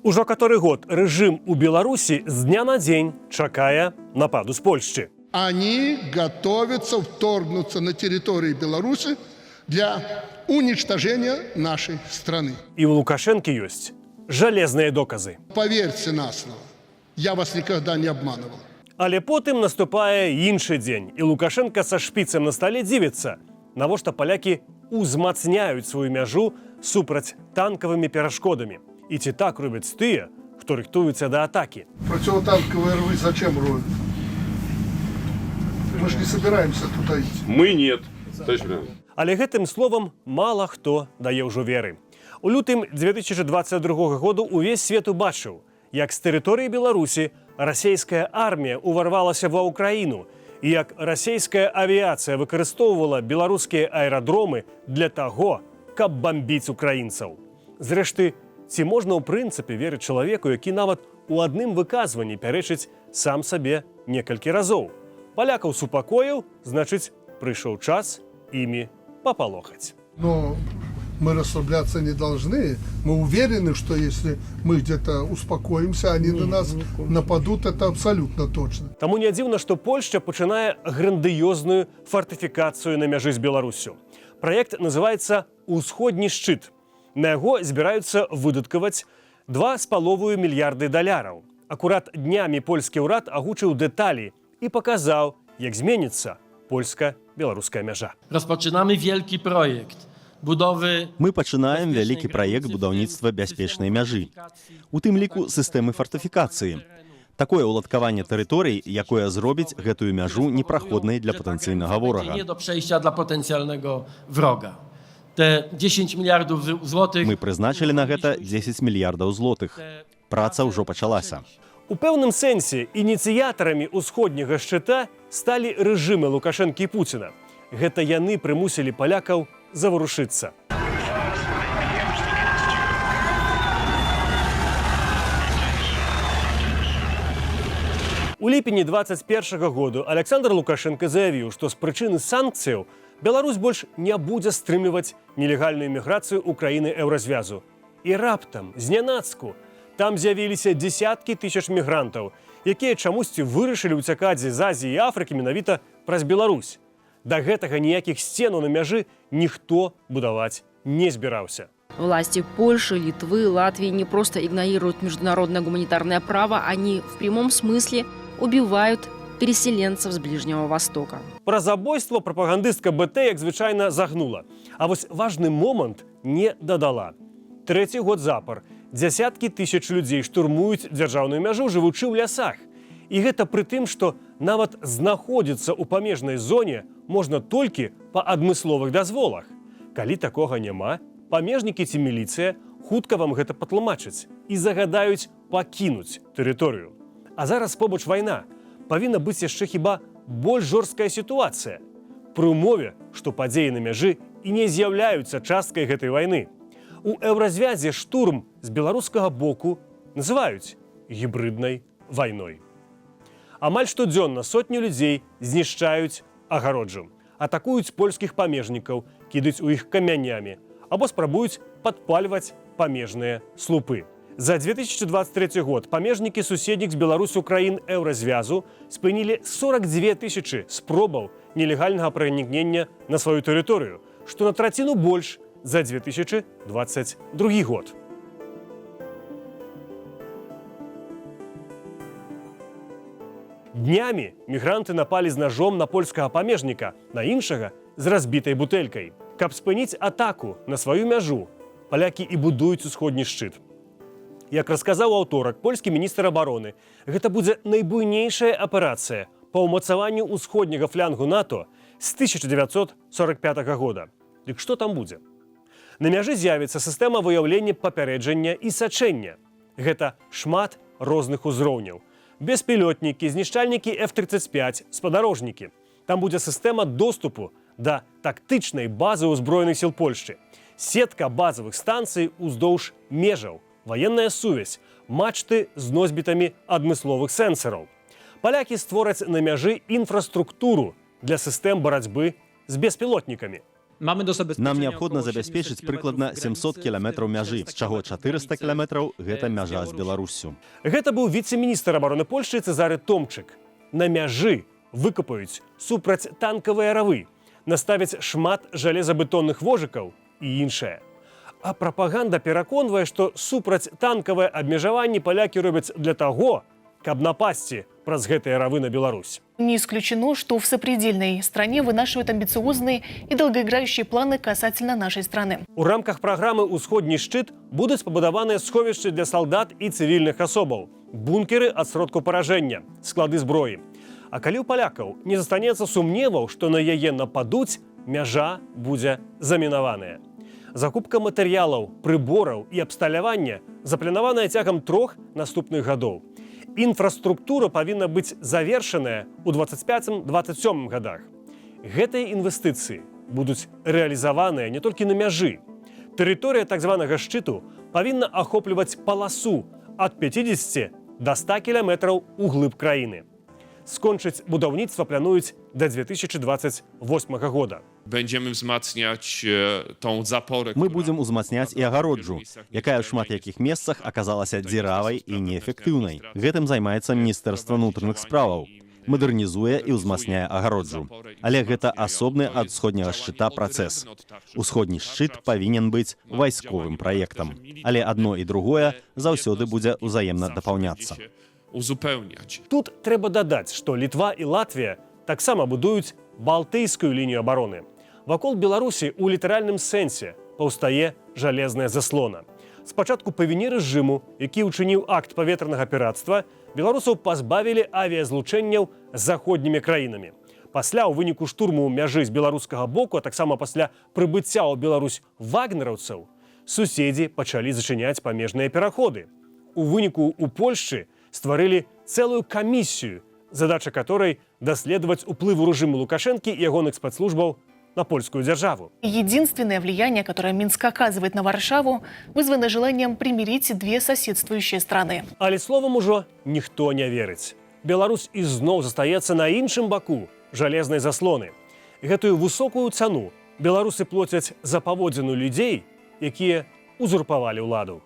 Ужо каторы год рэжым у Беларусі з дня на дзень чакае нападу з Польшчы. Они готовятся вторгнуться на территорию Беларуси для уничтожения нашей страны. І ў Лукашэнкі ёсць жалезныя доказы. Поверьте на слово, я вас никогда не обманывал. Але потым наступае іншы дзень, і Лукашенка са шпіцам на стале дзівіцца, навошта палякі узмацняюць сваю мяжу супраць танкавымі перашкодамі. І ці так робяць тыя, хто рыхтуецца да атакі. Противотанковые рвы зачем роют? Мы же не собираемся туда идти. Мы нет. Але гэтым словам мала хто дае ўжо веры. У лютым 2022 году увесь свет убачыў, як з тэрыторыі Беларусі расійская армія уварвалася ва ўкраіну і як расійская авіяцыя выкарыстоўвала беларускія аэрадромы для таго, каб бамбіць украінцаў. Зрэшты, ці можна ў прынцыпе верыць чалавеку, які нават у адным выказванні пярэчыць сам сабе некалькі разоў. Палякаў супакоіў, значыць, прыйшоў час імі папалохаць. Но мы расслабляться не должны. Мы уверены, что если мы где-то успокоимся, они на нас нападут, это абсолютно точно. Таму не дзіўна, што Польшча пачынае грандыёзную фартыфікацыю на мяжы з Беларуссю. Праект называецца «Усходні шчыт». На яго збіраюцца выдаткаваць 2,5 мільярды даляраў. Акурат днямі польскі ўрад агучыў дэталі і паказаў, як зменіцца польска-беларуская мяжа. Rozpoczynamy wielki projekt budowy. Мы пачынаем вялікі праект будаўніцтва бяспечнай мяжы. У тым ліку сістэмы фартыфікацыі. Такое ўладкаванне тэрыторый, якое зробіць гэтую мяжу непраходнай для патэнцыйнага ворага. Nie do przejścia dla potencjalnego wroga. Te 10 miliardów złotych. Мы прызначылі на гэта 10 мільярдаў злотых. Праца ўжо пачалася. У пэўным сэнсе ініцыятарамі ўсходняга шчыта сталі рэжымы Лукашэнкі і Пуціна. Гэта яны прымусілі палякаў заварушыцца. У ліпені 2021 году Александр Лукашенко заявіў, што з прычыны санкцыяў Беларусь больш не будзе стрымліваць нелегальную міграцыю ўкраіны еўразвязу. І раптам, знянацку, там з'явіліся дзесяткі тысяч мігрантаў, якія чамусьці вырашылі ўцякаць з Азіі і Афрыкі менавіта праз Беларусь. Да гэтага ніякіх сценаў на мяжы ніхто будаваць не збіраўся. Власти Польши, Литвы, Латвии не просто игнорируют международное гуманитарное право, они в прямом смысле убивают переселенцев с Ближнего Востока. Пра забойство прапагандыстка БТ, як звычайна, загнула. А вось важны момант не дадала. Трэці год запар дзясяткі тысяч людзей штурмуюць дзяржаўную мяжу, жывучы ў лясах. І гэта пры тым, што нават знаходзіцца ў памежнай зоне можна толькі па адмысловых дазволах. Калі такога няма, памежнікі ці міліцыя хутка вам гэта патлумачаць і загадаюць пакінуць тэрыторыю. А зараз побач вайна. Павінна быць яшчэ хіба больш жорсткая сітуацыя. Пры умове, што падзеі на мяжы і не з'яўляюцца часткай гэтай вайны. У еўразвязе штурм з беларускага боку называюць гібрыднай вайной. Амаль штодзённа сотні людзей знішчаюць агароджу, атакуюць польскіх памежнікаў, кідаюць у іх камянямі, або спрабуюць падпальваць памежныя слупы. За 2023 год памежнікі суседніх з Беларусю краін еўразвязу спынілі 42 тысячы спробаў нелегальнага пранікнення на сваю тэрыторыю, што на траціну больш за 2022 год. Днямі мігранты напалі з ножом на польскага памежніка, на іншага з разбітай бутэлькай. Каб спыніць атаку на сваю мяжу, палякі і будуюць усходні шчыт. Як расказаў аўторак польскі міністр абароны, гэта будзе найбуйнейшая аперацыя па ўмацаванню ўсходняга флянгу НАТО з 1945 года. Дык што там будзе? На мяжы з'явіцца сістэма выяўлення папярэджання і сачэння. Гэта шмат розных узроўняў. Беспілотнікі, знішчальнікі F-35, спадарожнікі. Там будзе сістэма доступу да тактычнай базы ўзброеных сіл Польшчы. Сетка базавых станцый уздоўж межаў. Ваенная сувязь, мачты з носьбітамі адмысловых сэнсараў. Палякі створаць на мяжы інфраструктуру для сістэм барацьбы з беспілотнікамі. Нам неабходна забяспечыць прыкладна 700 кіламетраў мяжы, з чаго 400 кіламетраў – гэта мяжа з Беларуссю. Гэта быў віцэ-міністр абароны Польшчы Цезары Томчык. На мяжы выкапаюць супрацьтанкавыя равы, наставяць шмат жалезабетонных вожыкаў і іншае. А прапаганда пераконвае, што супрацьтанкавыя абмежаванні палякі робяць для таго, каб напасці праз гэтыя равы на Беларусь. Не исключено, что в сопредельной стране вынашивают амбициозные и долгоиграющие планы касательно нашей страны. У рамках праграмы «Усходні шчыт» будуць пабудаваныя сховішчы для салдат і цывільных асобаў, бункеры ад сродку паражэння, склады зброі. А калі ў палякаў не застанецца сумневаў, што на яе нападуць, мяжа будзе замінаваная. Закупка матэрыялаў, прыбораў і абсталявання запланаваная цягам 3 наступных гадоў. Інфраструктура павінна быць завершаная ў 25-27 годах. Гэтыя інвестыцыі будуць рэалізаваныя не толькі на мяжы. Тэрыторыя так званага шчыту павінна ахопліваць паласу ад 50 до 100 кіламетраў у глыб краіны. Скончыць будаўніцтва плануюць да 2028 года. Będziemy wzmacniać tą zaporę. Мы будзем узмацняць і агароджу, якая ў шмат якіх месцах аказалася дзіравай і неэфектыўнай. Гэтым займаецца Міністэрства ўнутраных справаў. Мадэрнізуе і ўзмацняе агароджу. Але гэта асобны ад усходняга шчыта працэс. Усходні шчыт павінен быць вайсковым праектам. Але адно і другое заўсёды будзе ўзаемна дапаўняцца. Uzupełniać. Тут трэба дадаць, што Літва і Латвія таксама будуюць балтыйскую лінію абароны. Вакол Беларусі ў літаральным сэнсе паўстае жалезная заслона. Спачатку па віне рэжыму, які ўчыніў акт паветранага пірацтва, беларусаў пазбавілі авіязлучэнняў з заходнімі краінамі. Пасля, у выніку штурму мяжы з беларускага боку, а таксама пасля прыбыцця ў Беларусь вагнераўцаў, суседзі пачалі зачыняць памежныя пераходы. У выніку у Польшчы стварылі цэлую камісію, задача которой даследовать уплыву режима Лукашенко и ягоных спецслужбаў на польскую державу. Единственное влияние, которое Минск оказывает на Варшаву, вызвано желанием примирить две соседствующие страны. Але словам ужо ніхто не верыць. Беларусь ізноў застаецца на іншым баку жалезнай заслоны. Гэтую высокую цану беларусы плоцяць за паводзіну людзей, якія узурпавалі ўладу.